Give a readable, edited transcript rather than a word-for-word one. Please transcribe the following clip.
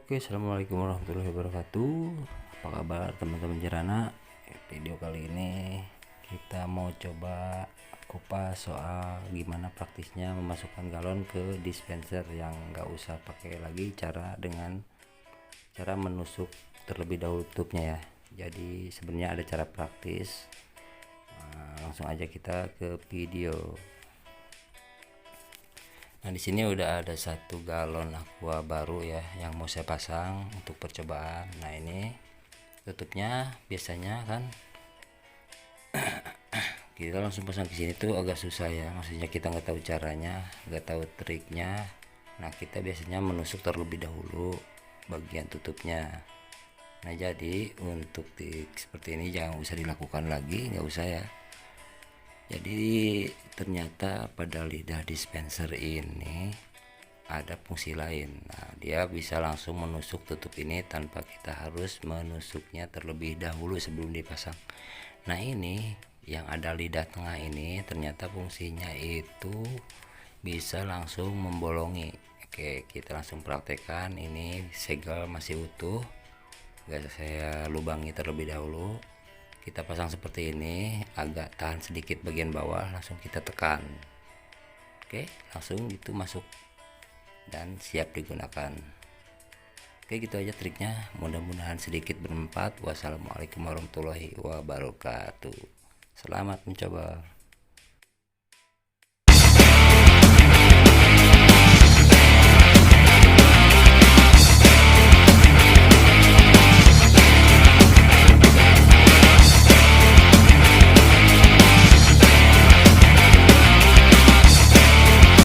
Oke, assalamualaikum warahmatullahi wabarakatuh. Apa kabar teman-teman Jirana? Video kali ini kita mau coba kupas soal gimana praktisnya memasukkan galon ke dispenser yang nggak usah pakai lagi dengan cara menusuk terlebih dahulu tutupnya ya. Jadi sebenarnya ada cara praktis. Langsung aja kita ke video. Nah, di sini udah ada 1 galon aqua baru ya yang mau saya pasang untuk percobaan. Nah, ini tutupnya biasanya kan kita langsung pasang ke sini tuh agak susah ya. Maksudnya kita nggak tahu caranya, nggak tahu triknya. Nah, kita biasanya menusuk terlebih dahulu bagian tutupnya. Nah, jadi untuk trik seperti ini jangan usah dilakukan lagi, nggak usah ya. Jadi ternyata pada lidah dispenser ini ada fungsi lain. Nah, dia bisa langsung menusuk tutup ini tanpa kita harus menusuknya terlebih dahulu sebelum dipasang. Nah, ini yang ada lidah tengah ini ternyata fungsinya itu bisa langsung membolongi. Oke, kita langsung praktekkan. Ini segel masih utuh, gak saya lubangi terlebih dahulu. Kita pasang seperti ini, agak tahan sedikit bagian bawah, langsung kita tekan. Oke, langsung itu masuk dan siap digunakan. Oke, gitu aja triknya. Mudah-mudahan sedikit bermanfaat. Wassalamualaikum warahmatullahi wabarakatuh. Selamat mencoba.